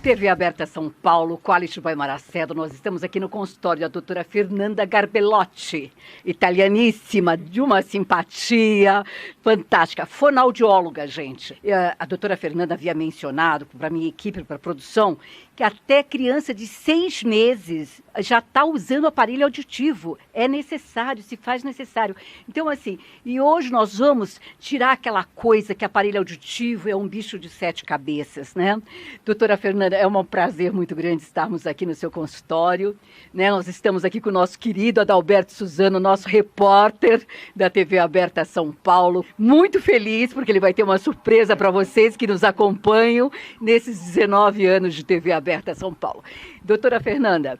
TV Aberta São Paulo, Quality by Maracedo. Nós estamos aqui no consultório da doutora Fernanda Garbellotti, italianíssima, de uma simpatia fantástica, fonoaudióloga, gente. A doutora Fernanda havia mencionado para a minha equipe, para a produção, que até criança de 6 meses já está usando aparelho auditivo. É necessário, se faz necessário. Então, assim, e hoje nós vamos tirar aquela coisa que aparelho auditivo é um bicho de 7 cabeças, né? Doutora Fernanda, é um prazer muito grande estarmos aqui no seu consultório, né? Nós estamos aqui com o nosso querido Adalberto Suzano, nosso repórter da TV Aberta São Paulo. Muito feliz, porque ele vai ter uma surpresa para vocês que nos acompanham nesses 19 anos de TV Aberta São Paulo. Doutora Fernanda,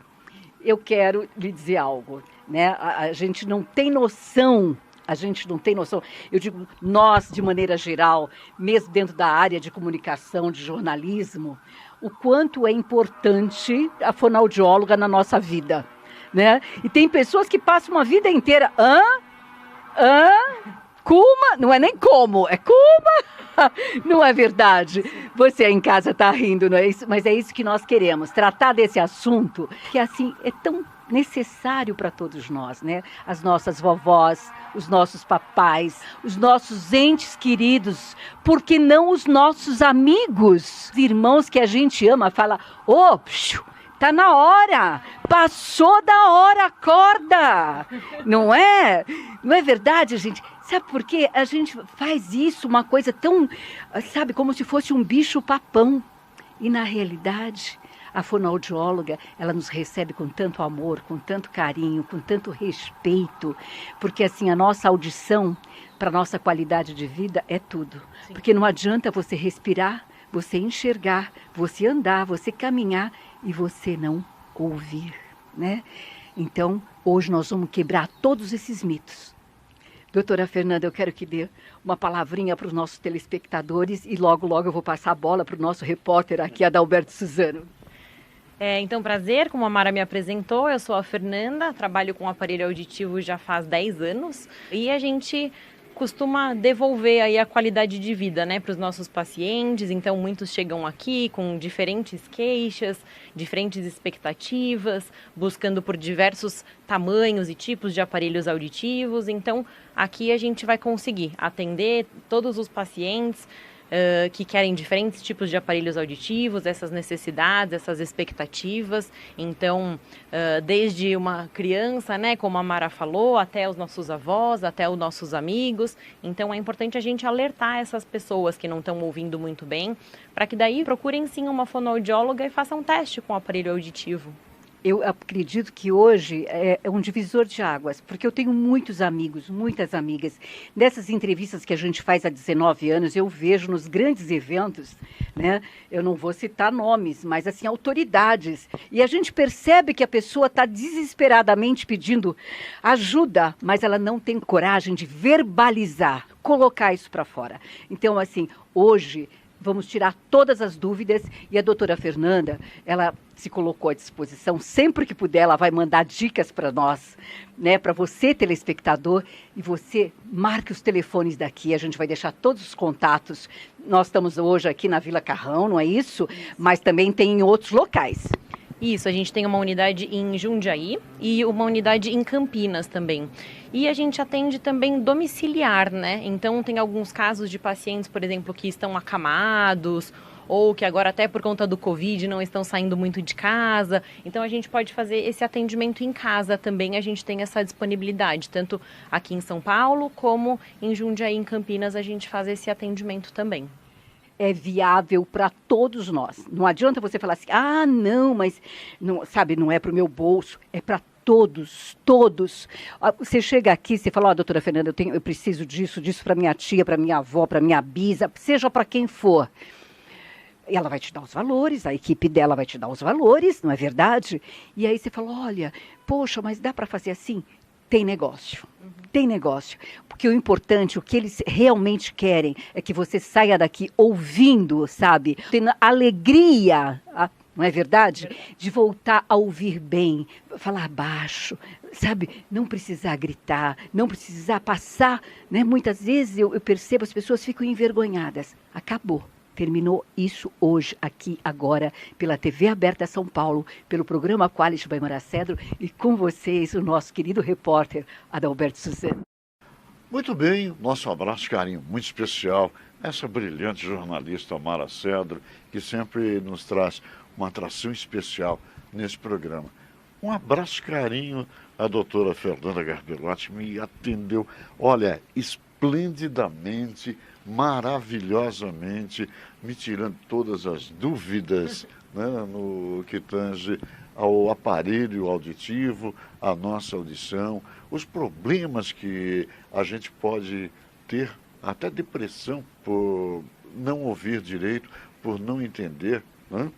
eu quero lhe dizer algo, né? A gente não tem noção. Eu digo nós, de maneira geral, mesmo dentro da área de comunicação, de jornalismo, o quanto é importante a fonoaudióloga na nossa vida, né? E tem pessoas que passam uma vida inteira, Kuma? Não é nem como, é Kuma? Não é verdade? Você aí em casa está rindo, não é isso? Mas é isso que nós queremos, tratar desse assunto que, assim, é tão necessário para todos nós, né? As nossas vovós, os nossos papais, os nossos entes queridos, por que não os nossos amigos, irmãos que a gente ama, fala, tá na hora, passou da hora, acorda, não é? Não é verdade, gente? Sabe por quê? A gente faz isso, uma coisa tão, sabe, como se fosse um bicho papão. E na realidade, a fonoaudióloga, ela nos recebe com tanto amor, com tanto carinho, com tanto respeito, porque assim, a nossa audição, para a nossa qualidade de vida, é tudo. Sim. Porque não adianta você respirar, você enxergar, você andar, você caminhar e você não ouvir, né? Então, hoje nós vamos quebrar todos esses mitos. Doutora Fernanda, eu quero que dê uma palavrinha para os nossos telespectadores e logo, logo eu vou passar a bola para o nosso repórter aqui, Adalberto Suzano. Então, prazer, como a Mara me apresentou, eu sou a Fernanda, trabalho com aparelho auditivo já faz 10 anos e a gente costuma devolver aí a qualidade de vida, né, para os nossos pacientes. Então, muitos chegam aqui com diferentes queixas, diferentes expectativas, buscando por diversos tamanhos e tipos de aparelhos auditivos. Então, aqui a gente vai conseguir atender todos os pacientes que querem diferentes tipos de aparelhos auditivos, essas necessidades, essas expectativas. Então, desde uma criança, né, como a Mara falou, até os nossos avós, até os nossos amigos. Então, é importante a gente alertar essas pessoas que não estão ouvindo muito bem, para que daí procurem sim uma fonoaudióloga e façam um teste com o aparelho auditivo. Eu acredito que hoje é um divisor de águas, porque eu tenho muitos amigos, muitas amigas. Nessas entrevistas que a gente faz há 19 anos, eu vejo nos grandes eventos, né? Eu não vou citar nomes, mas assim, autoridades. E a gente percebe que a pessoa está desesperadamente pedindo ajuda, mas ela não tem coragem de verbalizar, colocar isso para fora. Então, assim, hoje vamos tirar todas as dúvidas e a doutora Fernanda, ela se colocou à disposição, sempre que puder ela vai mandar dicas para nós, né, para você telespectador, e você marque os telefones daqui, a gente vai deixar todos os contatos. Nós estamos hoje aqui na Vila Carrão, não é isso? Mas também tem em outros locais. Isso, a gente tem uma unidade em Jundiaí e uma unidade em Campinas também. E a gente atende também domiciliar, né? Então, tem alguns casos de pacientes, por exemplo, que estão acamados ou que agora até por conta do Covid não estão saindo muito de casa. Então, a gente pode fazer esse atendimento em casa também. A gente tem essa disponibilidade, tanto aqui em São Paulo como em Jundiaí, em Campinas, a gente faz esse atendimento também. É viável para todos nós. Não adianta você falar assim, não, mas não, sabe, não é para o meu bolso, é para todos. Você chega aqui, você fala, doutora Fernanda, eu preciso disso para minha tia, para minha avó, para minha bisa, seja para quem for. E ela vai te dar os valores, a equipe dela vai te dar os valores, não é verdade? E aí você fala, olha, poxa, mas dá para fazer assim? Tem negócio. Tem negócio. Porque o importante, o que eles realmente querem é que você saia daqui ouvindo, sabe? Tendo alegria, não é verdade? De voltar a ouvir bem, falar baixo, sabe? Não precisar gritar, não precisar passar, né? Muitas vezes eu percebo as pessoas ficam envergonhadas. Acabou. terminou isso hoje, aqui, agora, pela TV Aberta São Paulo, pelo programa Quality by Mara Cedro, e com vocês, o nosso querido repórter Adalberto Suzano. Muito bem, nosso abraço, carinho muito especial, essa brilhante jornalista Mara Cedro, que sempre nos traz uma atração especial nesse programa. Um abraço, carinho, a doutora Fernanda Garbelotti me atendeu, olha, esplendidamente, maravilhosamente, me tirando todas as dúvidas, né, no que tange ao aparelho auditivo, à nossa audição, os problemas que a gente pode ter, até depressão por não ouvir direito, por não entender, né?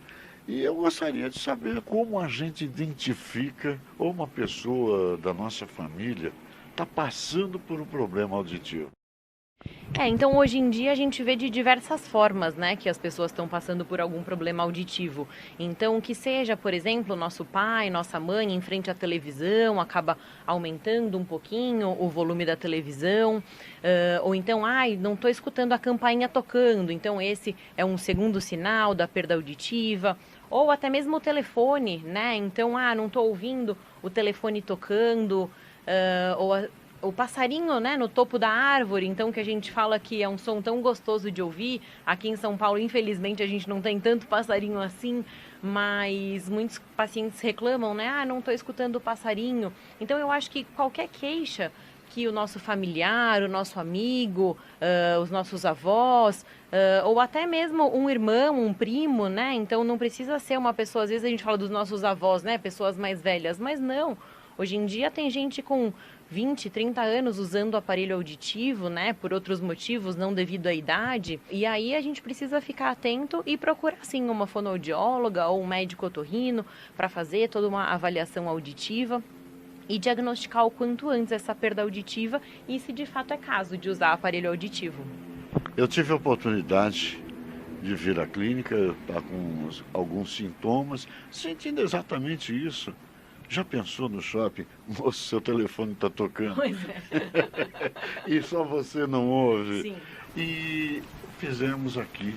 E eu gostaria de saber como a gente identifica ou uma pessoa da nossa família está passando por um problema auditivo. Então hoje em dia a gente vê de diversas formas, né, que as pessoas estão passando por algum problema auditivo. Então, que seja, por exemplo, nosso pai, nossa mãe em frente à televisão, acaba aumentando um pouquinho o volume da televisão, ou então, não estou escutando a campainha tocando, então esse é um segundo sinal da perda auditiva. Ou até mesmo o telefone, né, então, não estou ouvindo o telefone tocando, o passarinho, né, no topo da árvore, então, que a gente fala que é um som tão gostoso de ouvir. Aqui em São Paulo, infelizmente, a gente não tem tanto passarinho assim, mas muitos pacientes reclamam, né, não estou escutando o passarinho. Então, eu acho que qualquer queixa que o nosso familiar, o nosso amigo, os nossos avós, ou até mesmo um irmão, um primo, né, então não precisa ser uma pessoa, às vezes a gente fala dos nossos avós, né, pessoas mais velhas, mas não. Hoje em dia tem gente com 20, 30 anos usando o aparelho auditivo, né, por outros motivos, não devido à idade. E aí a gente precisa ficar atento e procurar, sim, uma fonoaudióloga ou um médico otorrino para fazer toda uma avaliação auditiva e diagnosticar o quanto antes essa perda auditiva e se de fato é caso de usar aparelho auditivo. Eu tive a oportunidade de vir à clínica, estar com alguns sintomas, sentindo exatamente isso. Já pensou no shopping? Moço, seu telefone está tocando. Pois é. E só você não ouve. Sim. E fizemos aqui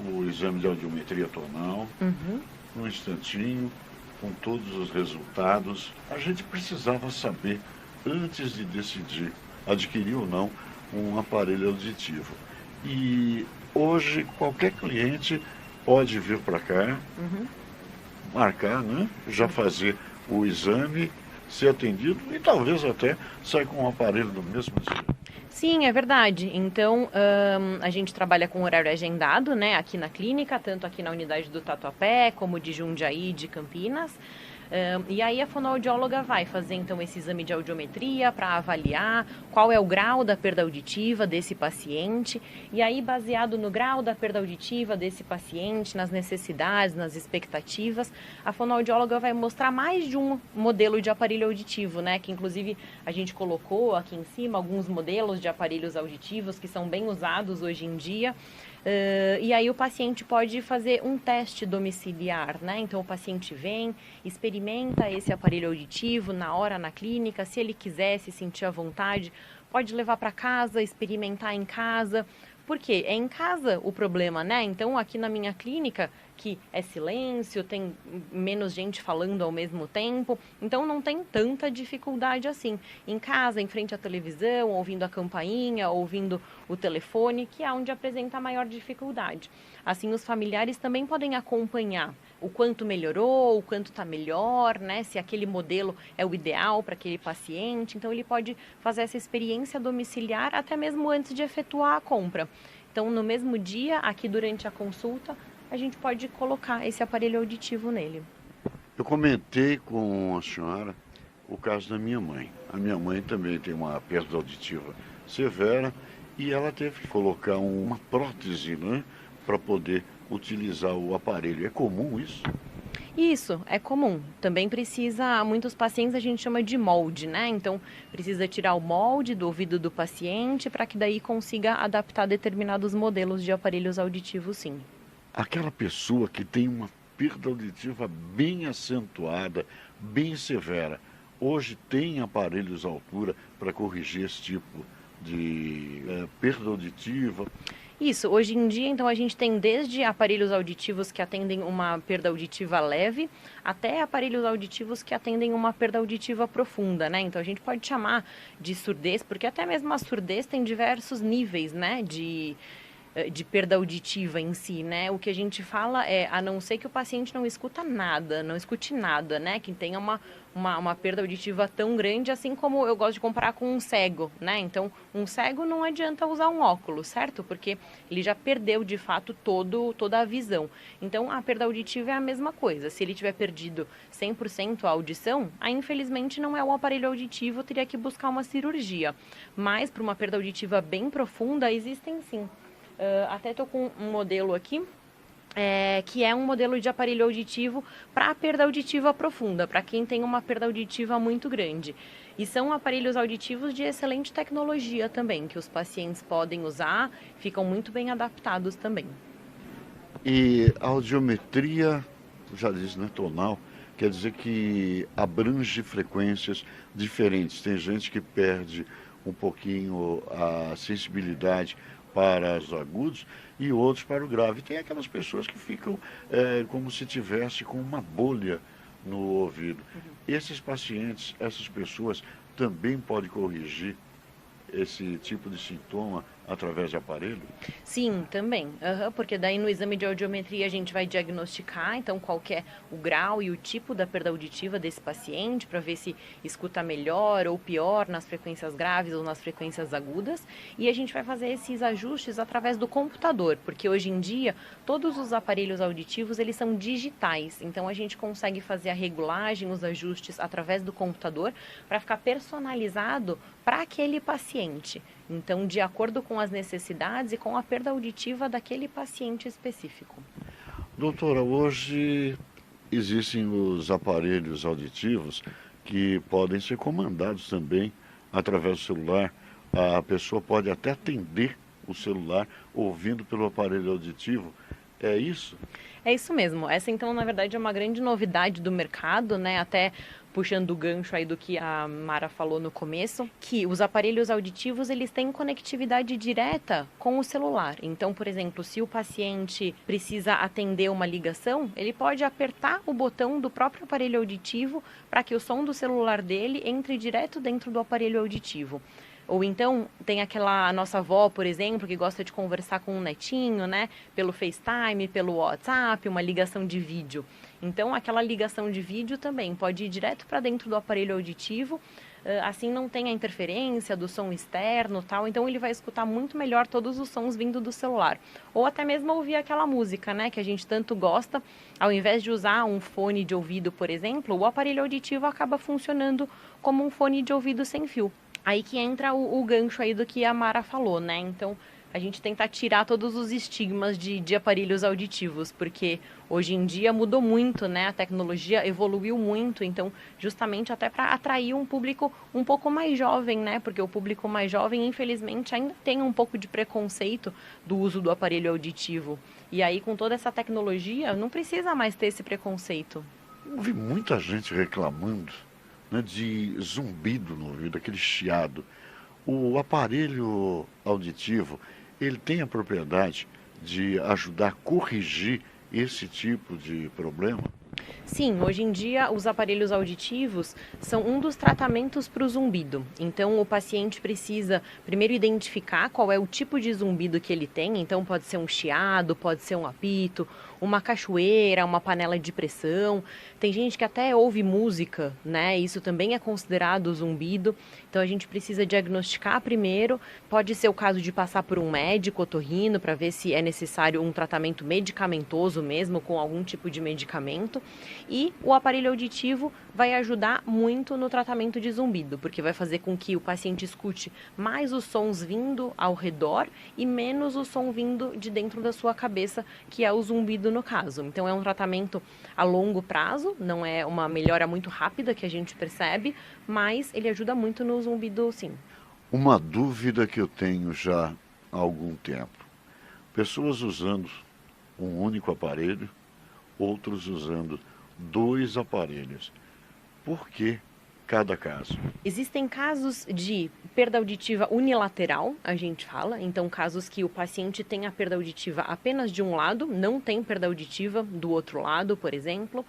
o exame de audiometria tonal, num instantinho, com todos os resultados. A gente precisava saber, antes de decidir adquirir ou não um aparelho auditivo. E hoje qualquer cliente pode vir para cá, marcar, né? Já fazer o exame, ser atendido e talvez até sair com um aparelho no mesmo dia. Sim, é verdade. Então, a gente trabalha com horário agendado, né, aqui na clínica, tanto aqui na unidade do Tatuapé, como de Jundiaí, de Campinas. E aí a fonoaudióloga vai fazer então esse exame de audiometria para avaliar qual é o grau da perda auditiva desse paciente. E aí, baseado no grau da perda auditiva desse paciente, nas necessidades, nas expectativas, a fonoaudióloga vai mostrar mais de um modelo de aparelho auditivo, né? Que inclusive a gente colocou aqui em cima alguns modelos de aparelhos auditivos que são bem usados hoje em dia. E aí o paciente pode fazer um teste domiciliar, né? Então o paciente vem, experimenta esse aparelho auditivo na hora na clínica, se ele quiser, se sentir à vontade, pode levar para casa, experimentar em casa. Por quê? É em casa o problema, né? Então aqui na minha clínica, que é silêncio, tem menos gente falando ao mesmo tempo, então não tem tanta dificuldade assim. Em casa, em frente à televisão, ouvindo a campainha, ouvindo o telefone, que é onde apresenta a maior dificuldade. Assim, os familiares também podem acompanhar o quanto melhorou, o quanto está melhor, né? Se aquele modelo é o ideal para aquele paciente. Então, ele pode fazer essa experiência domiciliar até mesmo antes de efetuar a compra. Então, no mesmo dia, aqui durante a consulta, a gente pode colocar esse aparelho auditivo nele. Eu comentei com a senhora o caso da minha mãe. A minha mãe também tem uma perda auditiva severa e ela teve que colocar uma prótese, né, para poder utilizar o aparelho. É comum isso? Isso, é comum. Também precisa, muitos pacientes a gente chama de molde, né? Então, precisa tirar o molde do ouvido do paciente para que daí consiga adaptar determinados modelos de aparelhos auditivos, sim. Aquela pessoa que tem uma perda auditiva bem acentuada, bem severa, hoje tem aparelhos à altura para corrigir esse tipo de perda auditiva? Isso, hoje em dia, então, a gente tem desde aparelhos auditivos que atendem uma perda auditiva leve, até aparelhos auditivos que atendem uma perda auditiva profunda, né? Então, a gente pode chamar de surdez, porque até mesmo a surdez tem diversos níveis, né, de perda auditiva em si, né? O que a gente fala é, a não ser que o paciente não escuta nada, não escute nada, né? Que tenha uma perda auditiva tão grande, assim como eu gosto de comparar com um cego, né? Então, um cego não adianta usar um óculos, certo? Porque ele já perdeu, de fato, toda a visão. Então, a perda auditiva é a mesma coisa. Se ele tiver perdido 100% a audição, aí, infelizmente, não é um aparelho auditivo, teria que buscar uma cirurgia. Mas, para uma perda auditiva bem profunda, existem sim. Até estou com um modelo aqui, que é um modelo de aparelho auditivo para perda auditiva profunda, para quem tem uma perda auditiva muito grande. E são aparelhos auditivos de excelente tecnologia também, que os pacientes podem usar, ficam muito bem adaptados também. E a audiometria, já disse, né, tonal, quer dizer que abrange frequências diferentes. Tem gente que perde um pouquinho a sensibilidade para os agudos e outros para o grave. Tem aquelas pessoas que ficam como se tivesse com uma bolha no ouvido. Esses pacientes, essas pessoas também podem corrigir esse tipo de sintoma através de aparelho? Sim, também. Porque daí no exame de audiometria a gente vai diagnosticar, então, qual que é o grau e o tipo da perda auditiva desse paciente, para ver se escuta melhor ou pior nas frequências graves ou nas frequências agudas. E a gente vai fazer esses ajustes através do computador, porque hoje em dia todos os aparelhos auditivos eles são digitais. Então a gente consegue fazer a regulagem, os ajustes através do computador para ficar personalizado para aquele paciente. Então, de acordo com as necessidades e com a perda auditiva daquele paciente específico. Doutora, hoje existem os aparelhos auditivos que podem ser comandados também através do celular. A pessoa pode até atender o celular ouvindo pelo aparelho auditivo. É isso? É isso mesmo. Essa, então, na verdade, é uma grande novidade do mercado, né? Até puxando o gancho aí do que a Mara falou no começo, que os aparelhos auditivos, eles têm conectividade direta com o celular. Então, por exemplo, se o paciente precisa atender uma ligação, ele pode apertar o botão do próprio aparelho auditivo para que o som do celular dele entre direto dentro do aparelho auditivo. Ou então, tem a nossa avó, por exemplo, que gosta de conversar com um netinho, né? Pelo FaceTime, pelo WhatsApp, uma ligação de vídeo. Então, aquela ligação de vídeo também pode ir direto para dentro do aparelho auditivo, assim não tem a interferência do som externo, tal. Então, ele vai escutar muito melhor todos os sons vindo do celular. Ou até mesmo ouvir aquela música, né? Que a gente tanto gosta. Ao invés de usar um fone de ouvido, por exemplo, o aparelho auditivo acaba funcionando como um fone de ouvido sem fio. Aí que entra o gancho aí do que a Mara falou, né? Então, a gente tenta tirar todos os estigmas de aparelhos auditivos, porque hoje em dia mudou muito, né? A tecnologia evoluiu muito, então, justamente até para atrair um público um pouco mais jovem, né? Porque o público mais jovem, infelizmente, ainda tem um pouco de preconceito do uso do aparelho auditivo. E aí, com toda essa tecnologia, não precisa mais ter esse preconceito. Eu vi muita gente reclamando, né, de zumbido no ouvido, aquele chiado. O aparelho auditivo, ele tem a propriedade de ajudar a corrigir esse tipo de problema? Sim, hoje em dia os aparelhos auditivos são um dos tratamentos para o zumbido. Então o paciente precisa primeiro identificar qual é o tipo de zumbido que ele tem. Então pode ser um chiado, pode ser um apito, uma cachoeira, uma panela de pressão. Tem gente que até ouve música, né? Isso também é considerado zumbido. Então a gente precisa diagnosticar primeiro. Pode ser o caso de passar por um médico otorrino para ver se é necessário um tratamento medicamentoso mesmo, com algum tipo de medicamento. E o aparelho auditivo vai ajudar muito no tratamento de zumbido, porque vai fazer com que o paciente escute mais os sons vindo ao redor e menos o som vindo de dentro da sua cabeça, que é o zumbido no caso. Então é um tratamento a longo prazo, não é uma melhora muito rápida que a gente percebe, mas ele ajuda muito no zumbido, sim. Uma dúvida que eu tenho já há algum tempo. Pessoas usando um único aparelho, outros usando 2 aparelhos. Por que cada caso? Existem casos de perda auditiva unilateral, a gente fala, então casos que o paciente tem a perda auditiva apenas de um lado, não tem perda auditiva do outro lado, por exemplo,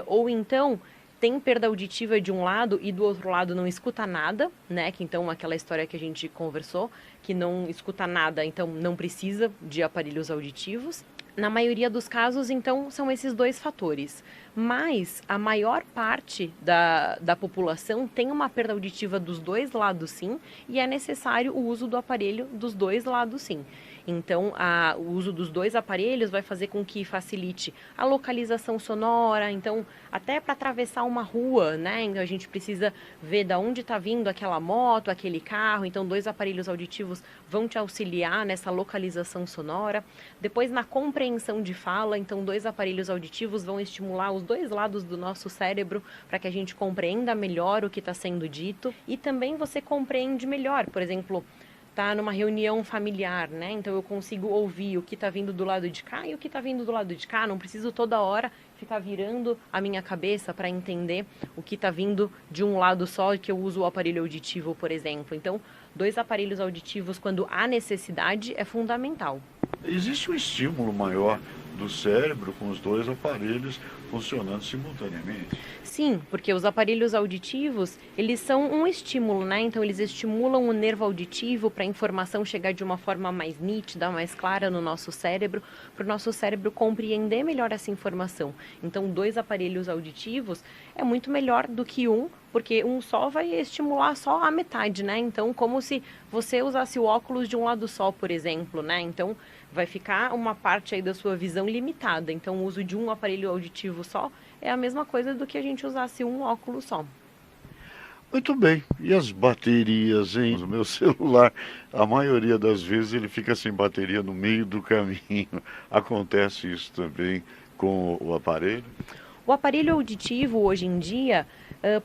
ou então tem perda auditiva de um lado e do outro lado não escuta nada, né? Que então aquela história que a gente conversou, que não escuta nada, então não precisa de aparelhos auditivos. Na maioria dos casos, então, são esses dois fatores. Mas a maior parte da população tem uma perda auditiva dos dois lados, sim, e é necessário o uso do aparelho dos dois lados, sim. Então, o uso dos dois aparelhos vai fazer com que facilite a localização sonora. Então, até para atravessar uma rua, né? Então, a gente precisa ver de onde está vindo aquela moto, aquele carro. Então, dois aparelhos auditivos vão te auxiliar nessa localização sonora. Depois, na compreensão de fala, então, dois aparelhos auditivos vão estimular os dois lados do nosso cérebro para que a gente compreenda melhor o que está sendo dito. E também você compreende melhor, por exemplo, tá numa reunião familiar, né? Então eu consigo ouvir o que está vindo do lado de cá e o que está vindo do lado de cá. Não preciso toda hora ficar virando a minha cabeça para entender o que está vindo de um lado só, que eu uso o aparelho auditivo, por exemplo. Então, dois aparelhos auditivos, quando há necessidade, é fundamental. Existe um estímulo maior do cérebro com os dois aparelhos funcionando simultaneamente? Sim, porque os aparelhos auditivos, eles são um estímulo, né? Então, eles estimulam o nervo auditivo para a informação chegar de uma forma mais nítida, mais clara no nosso cérebro, para o nosso cérebro compreender melhor essa informação. Então, dois aparelhos auditivos é muito melhor do que um, porque um só vai estimular só a metade, né? Então, como se você usasse o óculos de um lado só, por exemplo, né? Então, vai ficar uma parte aí da sua visão limitada. Então, o uso de um aparelho auditivo só é a mesma coisa do que a gente usasse um óculos só. Muito bem. E as baterias, hein? O meu celular, a maioria das vezes, ele fica sem bateria no meio do caminho. Acontece isso também com o aparelho? O aparelho auditivo, hoje em dia,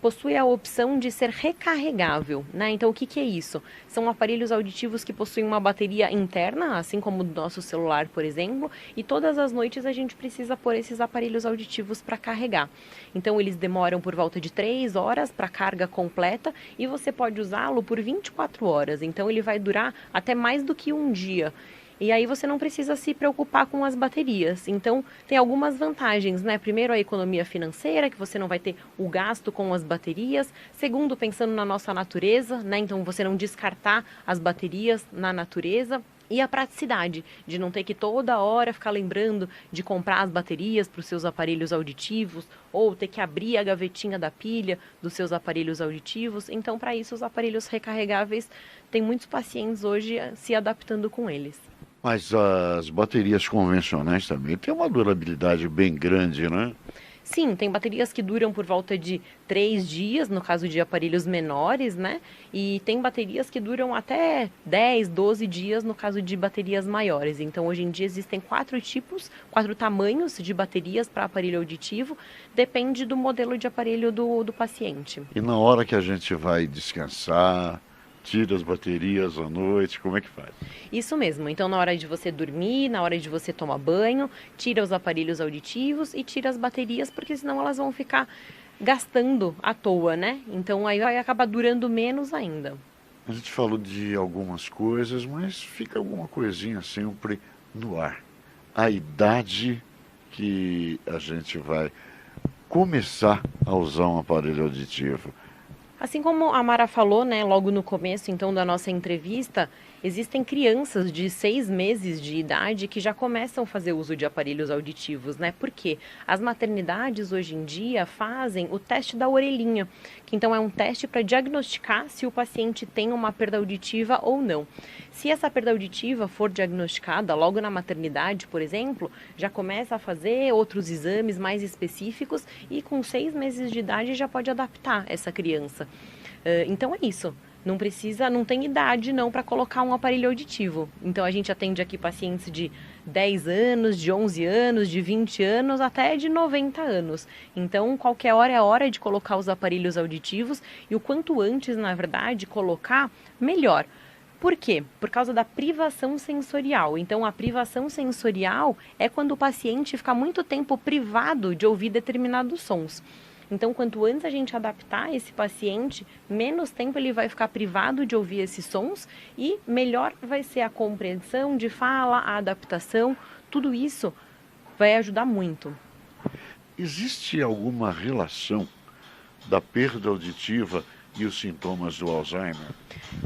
possui a opção de ser recarregável, né? Então, o que é isso? São aparelhos auditivos que possuem uma bateria interna, assim como o nosso celular, por exemplo, e todas as noites a gente precisa pôr esses aparelhos auditivos para carregar. Então, eles demoram por volta de 3 horas para carga completa e você pode usá-lo por 24 horas. Então, ele vai durar até mais do que um dia. E aí você não precisa se preocupar com as baterias. Então, tem algumas vantagens, né? Primeiro, a economia financeira, que você não vai ter o gasto com as baterias. Segundo, pensando na nossa natureza, né? Então, você não descartar as baterias na natureza. E a praticidade, de não ter que toda hora ficar lembrando de comprar as baterias para os seus aparelhos auditivos, ou ter que abrir a gavetinha da pilha dos seus aparelhos auditivos. Então, para isso, os aparelhos recarregáveis, tem muitos pacientes hoje se adaptando com eles. Mas as baterias convencionais também têm uma durabilidade bem grande, né? Sim, tem baterias que duram por volta de 3 dias, no caso de aparelhos menores, né? E tem baterias que duram até 10, 12 dias, no caso de baterias maiores. Então, hoje em dia, existem 4 tamanhos de baterias para aparelho auditivo, depende do modelo de aparelho do paciente. E na hora que a gente vai descansar, tira as baterias à noite, como é que faz? Isso mesmo, então na hora de você dormir, na hora de você tomar banho, tira os aparelhos auditivos e tira as baterias, porque senão elas vão ficar gastando à toa, né? Então aí vai acabar durando menos ainda. A gente falou de algumas coisas, mas fica alguma coisinha sempre no ar. A idade que a gente vai começar a usar um aparelho auditivo. Assim como a Mara falou, né, logo no começo, então, da nossa entrevista, existem crianças de 6 meses de idade que já começam a fazer uso de aparelhos auditivos, né? Porque as maternidades hoje em dia fazem o teste da orelhinha, que então é um teste para diagnosticar se o paciente tem uma perda auditiva ou não. Se essa perda auditiva for diagnosticada logo na maternidade, por exemplo, já começa a fazer outros exames mais específicos e com 6 meses de idade já pode adaptar essa criança. Então é isso. Não tem idade não para colocar um aparelho auditivo. Então a gente atende aqui pacientes de 10 anos, de 11 anos, de 20 anos, até de 90 anos. Então qualquer hora é a hora de colocar os aparelhos auditivos e o quanto antes, na verdade, colocar, melhor. Por quê? Por causa da privação sensorial. Então, a privação sensorial é quando o paciente fica muito tempo privado de ouvir determinados sons. Então, quanto antes a gente adaptar esse paciente, menos tempo ele vai ficar privado de ouvir esses sons e melhor vai ser a compreensão de fala, a adaptação, tudo isso vai ajudar muito. Existe alguma relação da perda auditiva e os sintomas do Alzheimer?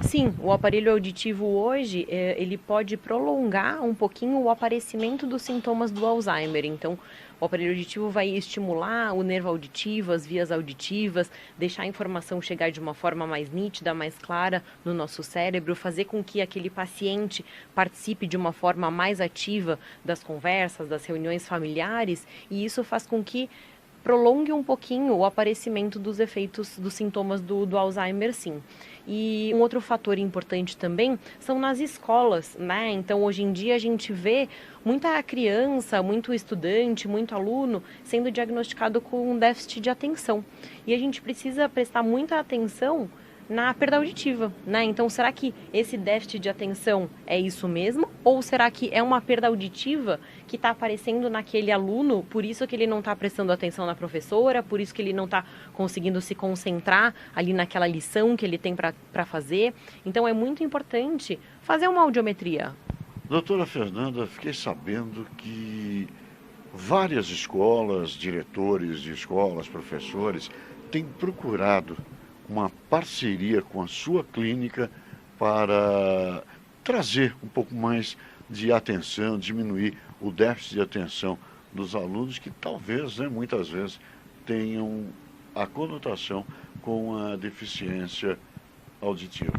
Sim, o aparelho auditivo hoje, ele pode prolongar um pouquinho o aparecimento dos sintomas do Alzheimer. Então, o aparelho auditivo vai estimular o nervo auditivo, as vias auditivas, deixar a informação chegar de uma forma mais nítida, mais clara no nosso cérebro, fazer com que aquele paciente participe de uma forma mais ativa das conversas, das reuniões familiares, e isso faz com que prolongue um pouquinho o aparecimento dos efeitos, dos sintomas do Alzheimer, sim. E um outro fator importante também são nas escolas, né? Então, hoje em dia, a gente vê muita criança, muito estudante, muito aluno sendo diagnosticado com um déficit de atenção. E a gente precisa prestar muita atenção na perda auditiva, né? Então, será que esse déficit de atenção é isso mesmo? Ou será que é uma perda auditiva que está aparecendo naquele aluno, por isso que ele não está prestando atenção na professora, por isso que ele não está conseguindo se concentrar ali naquela lição que ele tem para fazer? Então, é muito importante fazer uma audiometria. Doutora Fernanda, fiquei sabendo que várias escolas, diretores de escolas, professores, têm procurado uma parceria com a sua clínica para trazer um pouco mais de atenção, diminuir o déficit de atenção dos alunos que talvez, muitas vezes, tenham a conotação com a deficiência auditiva.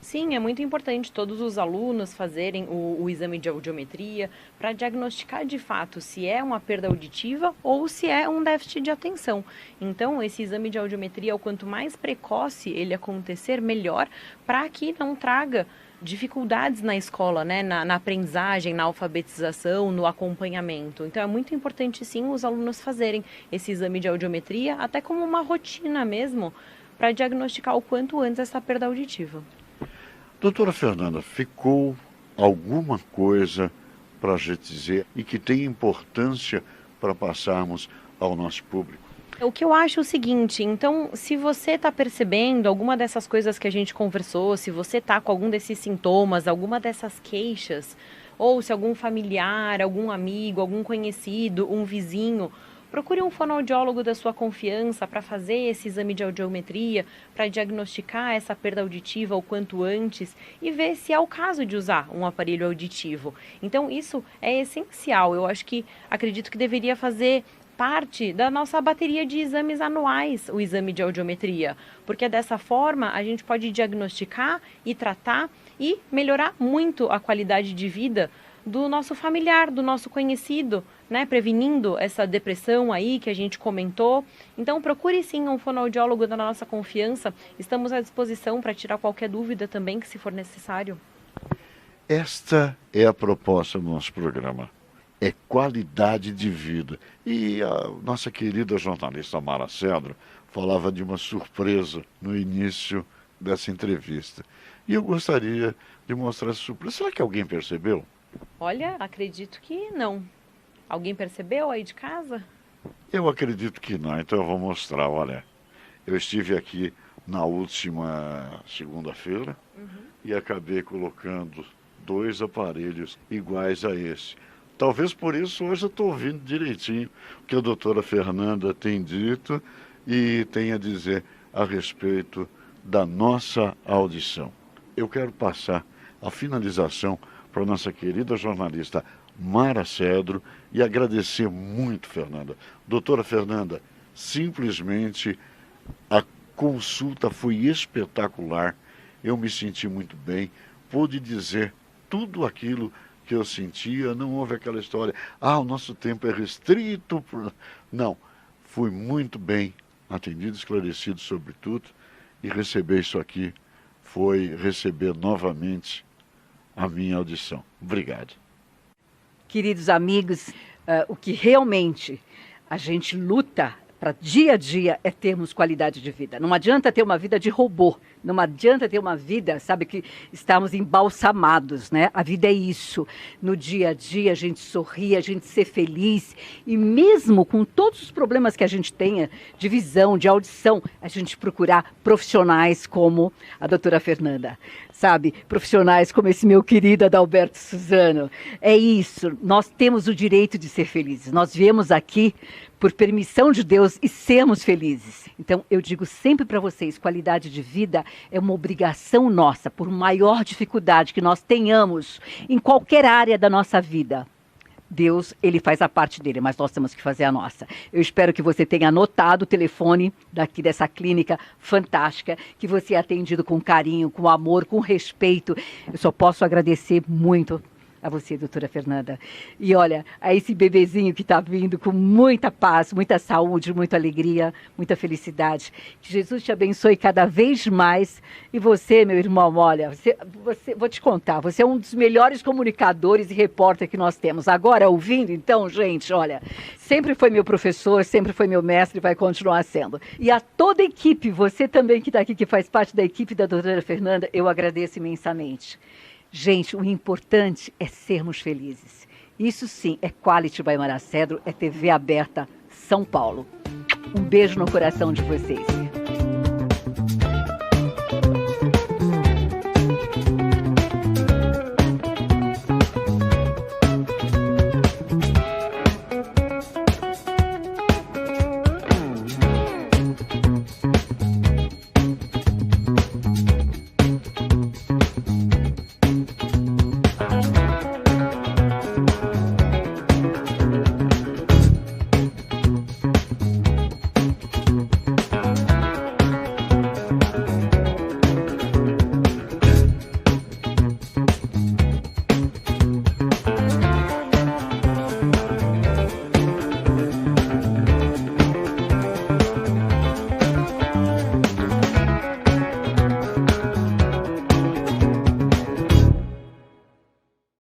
Sim, é muito importante todos os alunos fazerem o exame de audiometria para diagnosticar de fato se é uma perda auditiva ou se é um déficit de atenção. Então, esse exame de audiometria, o quanto mais precoce ele acontecer, melhor, para que não traga dificuldades na escola, né? Na aprendizagem, na alfabetização, no acompanhamento. Então, é muito importante, sim, os alunos fazerem esse exame de audiometria, até como uma rotina mesmo, para diagnosticar o quanto antes essa perda auditiva. Doutora Fernanda, ficou alguma coisa para a gente dizer e que tem importância para passarmos ao nosso público? O que eu acho é o seguinte, então, se você está percebendo alguma dessas coisas que a gente conversou, se você está com algum desses sintomas, alguma dessas queixas, ou se algum familiar, algum amigo, algum conhecido, um vizinho, procure um fonoaudiólogo da sua confiança para fazer esse exame de audiometria, para diagnosticar essa perda auditiva o quanto antes e ver se é o caso de usar um aparelho auditivo. Então, isso é essencial. Eu acredito que deveria fazer parte da nossa bateria de exames anuais, o exame de audiometria, porque dessa forma a gente pode diagnosticar e tratar e melhorar muito a qualidade de vida do nosso familiar, do nosso conhecido, né, prevenindo essa depressão aí que a gente comentou. Então, procure sim um fonoaudiólogo da nossa confiança. Estamos à disposição para tirar qualquer dúvida também que se for necessário. Esta é a proposta do nosso programa. É qualidade de vida. E a nossa querida jornalista Mara Cedro falava de uma surpresa no início dessa entrevista. E eu gostaria de mostrar essa surpresa. Será que alguém percebeu? Olha, acredito que não. Alguém percebeu aí de casa? Eu acredito que não, então eu vou mostrar, olha. Eu estive aqui na última segunda-feira e acabei colocando 2 aparelhos iguais a esse. Talvez por isso hoje eu estou ouvindo direitinho o que a doutora Fernanda tem dito e tem a dizer a respeito da nossa audição. Eu quero passar a finalização para a nossa querida jornalista Mara Cedro e agradecer muito, Fernanda. Doutora Fernanda, simplesmente a consulta foi espetacular, eu me senti muito bem, pude dizer tudo aquilo que eu sentia, não houve aquela história, o nosso tempo é restrito. Não, fui muito bem atendido, esclarecido sobre tudo, e receber isso aqui foi receber novamente a minha audição. Obrigado. Queridos amigos, o que realmente a gente luta para dia a dia é termos qualidade de vida. Não adianta ter uma vida de robô, não adianta ter uma vida, sabe, que estamos embalsamados, né? A vida é isso. No dia a dia a gente sorrir, a gente ser feliz e mesmo com todos os problemas que a gente tenha de visão, de audição, a gente procurar profissionais como a doutora Fernanda, sabe? Profissionais como esse meu querido Adalberto Suzano. É isso, nós temos o direito de ser felizes. Nós viemos aqui por permissão de Deus e sermos felizes. Então, eu digo sempre para vocês, qualidade de vida é uma obrigação nossa, por maior dificuldade que nós tenhamos em qualquer área da nossa vida. Deus, ele faz a parte dele, mas nós temos que fazer a nossa. Eu espero que você tenha anotado o telefone daqui dessa clínica fantástica, que você é atendido com carinho, com amor, com respeito. Eu só posso agradecer muito a você, doutora Fernanda. E olha, a esse bebezinho que está vindo com muita paz, muita saúde, muita alegria, muita felicidade. Que Jesus te abençoe cada vez mais. E você, meu irmão, olha, vou te contar, você é um dos melhores comunicadores e repórter que nós temos. Agora, ouvindo, então, gente, olha, sempre foi meu professor, sempre foi meu mestre e vai continuar sendo. E a toda a equipe, você também que está aqui, que faz parte da equipe da doutora Fernanda, eu agradeço imensamente. Gente, o importante é sermos felizes. Isso sim é Quality by Maracedro, é TV aberta São Paulo. Um beijo no coração de vocês.